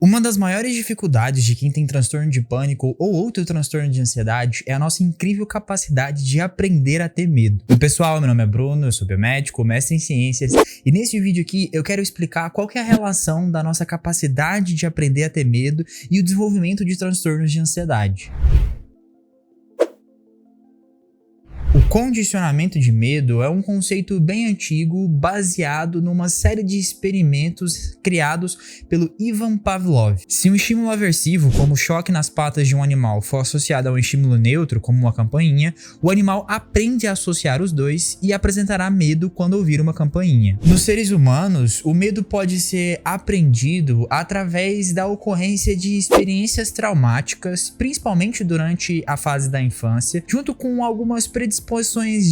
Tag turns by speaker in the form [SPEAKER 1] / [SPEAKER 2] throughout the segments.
[SPEAKER 1] Uma das maiores dificuldades de quem tem transtorno de pânico ou outro transtorno de ansiedade é a nossa incrível capacidade de aprender a ter medo. E pessoal, meu nome é Bruno, eu sou biomédico, mestre em ciências, e nesse vídeo aqui eu quero explicar qual que é a relação da nossa capacidade de aprender a ter medo e o desenvolvimento de transtornos de ansiedade. O condicionamento de medo é um conceito bem antigo, baseado numa série de experimentos criados pelo Ivan Pavlov. Se um estímulo aversivo, como o choque nas patas de um animal, for associado a um estímulo neutro, como uma campainha, o animal aprende a associar os dois e apresentará medo quando ouvir uma campainha. Nos seres humanos, o medo pode ser aprendido através da ocorrência de experiências traumáticas, principalmente durante a fase da infância, junto com algumas predisposições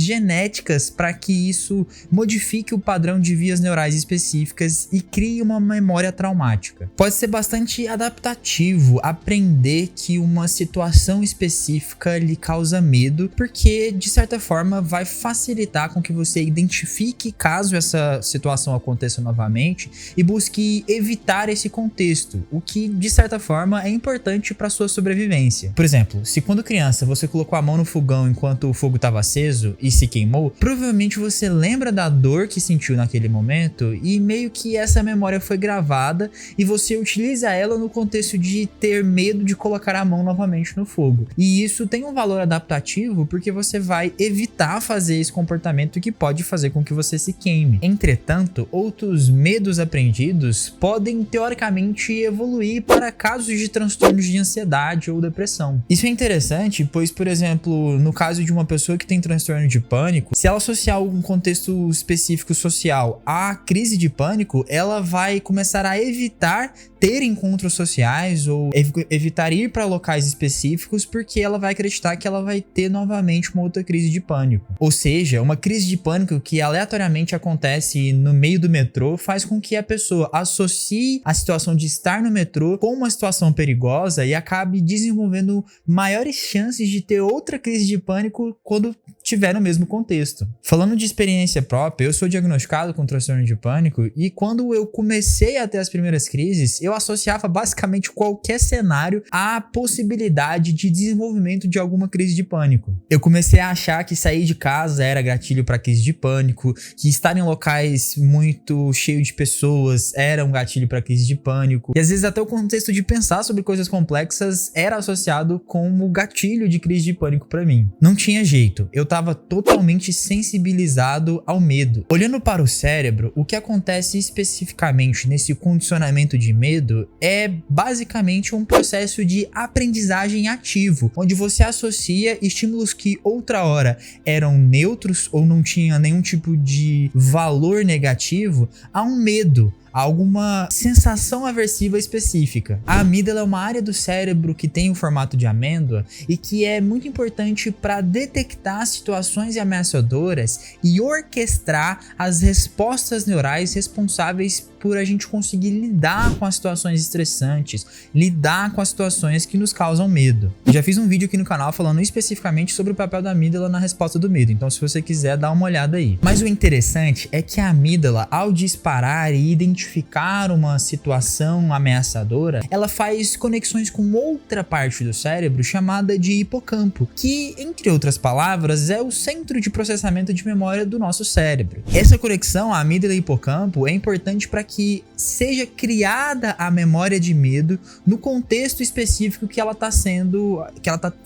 [SPEAKER 1] genéticas para que isso modifique o padrão de vias neurais específicas e crie uma memória traumática. Pode ser bastante adaptativo aprender que uma situação específica lhe causa medo, porque de certa forma vai facilitar com que você identifique caso essa situação aconteça novamente e busque evitar esse contexto, o que de certa forma é importante para sua sobrevivência. Por exemplo, se quando criança você colocou a mão no fogão enquanto o fogo estava aceso e se queimou, provavelmente você lembra da dor que sentiu naquele momento e meio que essa memória foi gravada e você utiliza ela no contexto de ter medo de colocar a mão novamente no fogo. E isso tem um valor adaptativo porque você vai evitar fazer esse comportamento que pode fazer com que você se queime. Entretanto, outros medos aprendidos podem teoricamente evoluir para casos de transtornos de ansiedade ou depressão. Isso é interessante, pois, por exemplo, no caso de uma pessoa que tem transtorno de pânico, se ela associar algum contexto específico social à crise de pânico, ela vai começar a evitar ter encontros sociais ou evitar ir para locais específicos porque ela vai acreditar que ela vai ter novamente uma outra crise de pânico. Ou seja, uma crise de pânico que aleatoriamente acontece no meio do metrô faz com que a pessoa associe a situação de estar no metrô com uma situação perigosa e acabe desenvolvendo maiores chances de ter outra crise de pânico quando tiver no mesmo contexto. Falando de experiência própria, eu sou diagnosticado com transtorno de pânico e quando eu comecei a ter as primeiras crises, eu associava basicamente qualquer cenário à possibilidade de desenvolvimento de alguma crise de pânico. Eu comecei a achar que sair de casa era gatilho para crise de pânico, que estar em locais muito cheios de pessoas era um gatilho para crise de pânico, e às vezes até o contexto de pensar sobre coisas complexas era associado como gatilho de crise de pânico para mim. Não tinha jeito, eu estava totalmente sensibilizado ao medo. Olhando para o cérebro, o que acontece especificamente nesse condicionamento de medo é basicamente um processo de aprendizagem ativo, onde você associa estímulos que outra hora eram neutros ou não tinha nenhum tipo de valor negativo a um medo, alguma sensação aversiva específica. A amígdala é uma área do cérebro que tem o formato de amêndoa e que é muito importante para detectar situações ameaçadoras e orquestrar as respostas neurais responsáveis por a gente conseguir lidar com as situações estressantes, lidar com as situações que nos causam medo. Eu já fiz um vídeo aqui no canal falando especificamente sobre o papel da amígdala na resposta do medo, então se você quiser dá uma olhada aí. Mas o interessante é que a amígdala, ao disparar e identificar uma situação ameaçadora, ela faz conexões com outra parte do cérebro chamada de hipocampo, que, entre outras palavras, é o centro de processamento de memória do nosso cérebro. Essa conexão, a amígdala e hipocampo, é importante para que seja criada a memória de medo no contexto específico que ela tá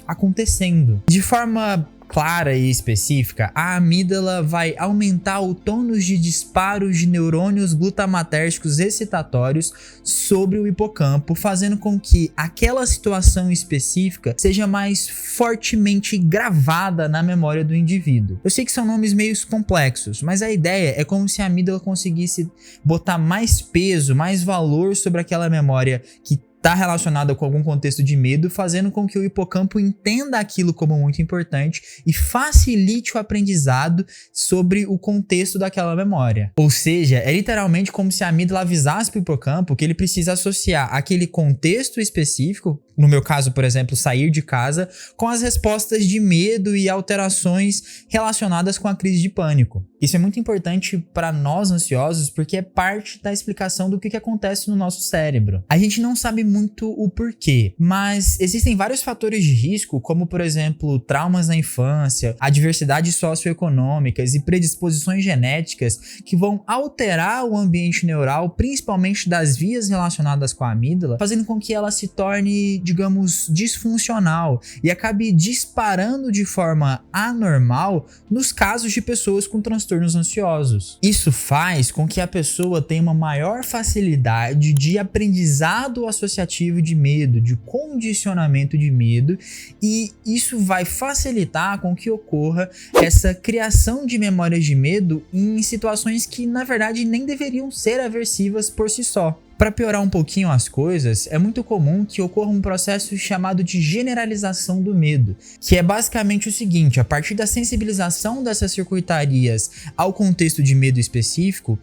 [SPEAKER 1] acontecendo. De forma clara e específica, a amígdala vai aumentar o tônus de disparos de neurônios glutamatérgicos excitatórios sobre o hipocampo, fazendo com que aquela situação específica seja mais fortemente gravada na memória do indivíduo. Eu sei que são nomes meio complexos, mas a ideia é como se a amígdala conseguisse botar mais peso, mais valor sobre aquela memória que está relacionada com algum contexto de medo, fazendo com que o hipocampo entenda aquilo como muito importante e facilite o aprendizado sobre o contexto daquela memória. Ou seja, é literalmente como se a amígdala avisasse para o hipocampo que ele precisa associar aquele contexto específico, no meu caso, por exemplo, sair de casa, com as respostas de medo e alterações relacionadas com a crise de pânico. Isso é muito importante para nós ansiosos porque é parte da explicação do que acontece no nosso cérebro. A gente não sabe muito o porquê, mas existem vários fatores de risco, como por exemplo, traumas na infância, adversidades socioeconômicas e predisposições genéticas que vão alterar o ambiente neural, principalmente das vias relacionadas com a amígdala, fazendo com que ela se torne, digamos, disfuncional e acabe disparando de forma anormal nos casos de pessoas com transtornos ansiosos. Isso faz com que a pessoa tenha uma maior facilidade de aprendizado associativo de medo, de condicionamento de medo, e isso vai facilitar com que ocorra essa criação de memórias de medo em situações que, na verdade, nem deveriam ser aversivas por si só. Para piorar um pouquinho as coisas, é muito comum que ocorra um processo chamado de generalização do medo, que é basicamente o seguinte: a partir da sensibilização dessas circuitarias ao contexto de medo específico,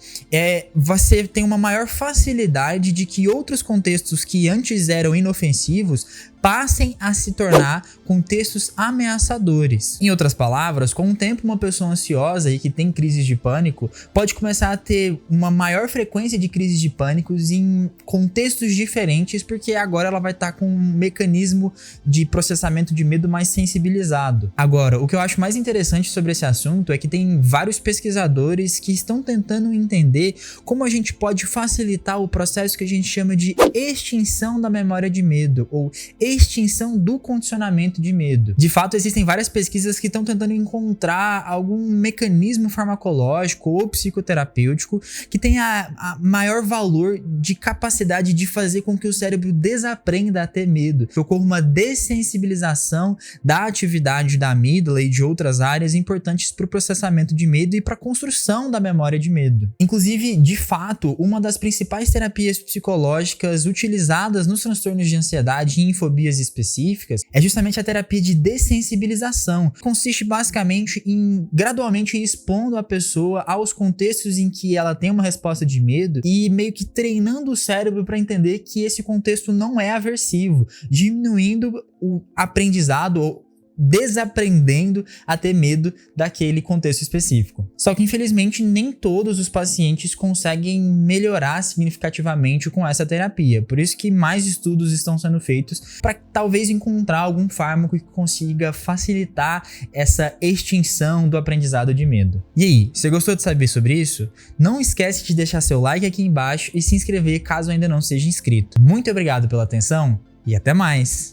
[SPEAKER 1] você tem uma maior facilidade de que outros contextos que antes eram inofensivos passem a se tornar contextos ameaçadores. Em outras palavras, com o tempo, uma pessoa ansiosa e que tem crises de pânico pode começar a ter uma maior frequência de crises de pânico em contextos diferentes, porque agora ela vai estar com um mecanismo de processamento de medo mais sensibilizado. Agora, o que eu acho mais interessante sobre esse assunto é que tem vários pesquisadores que estão tentando entender como a gente pode facilitar o processo que a gente chama de extinção da memória de medo, ou extinção do condicionamento de medo. De fato, existem várias pesquisas que estão tentando encontrar algum mecanismo farmacológico ou psicoterapêutico que tenha a maior valor de capacidade de fazer com que o cérebro desaprenda a ter medo, que ocorra uma dessensibilização da atividade da amígdala e de outras áreas importantes para o processamento de medo e para a construção da memória de medo. Inclusive, de fato, uma das principais terapias psicológicas utilizadas nos transtornos de ansiedade e fobias específicas é justamente a terapia de dessensibilização. Consiste basicamente em gradualmente ir expondo a pessoa aos contextos em que ela tem uma resposta de medo e meio que treinando o cérebro para entender que esse contexto não é aversivo, diminuindo o aprendizado ou desaprendendo a ter medo daquele contexto específico. Só que infelizmente nem todos os pacientes conseguem melhorar significativamente com essa terapia, por isso que mais estudos estão sendo feitos para talvez encontrar algum fármaco que consiga facilitar essa extinção do aprendizado de medo. E aí, você gostou de saber sobre isso? Não esquece de deixar seu like aqui embaixo e se inscrever caso ainda não seja inscrito. Muito obrigado pela atenção e até mais!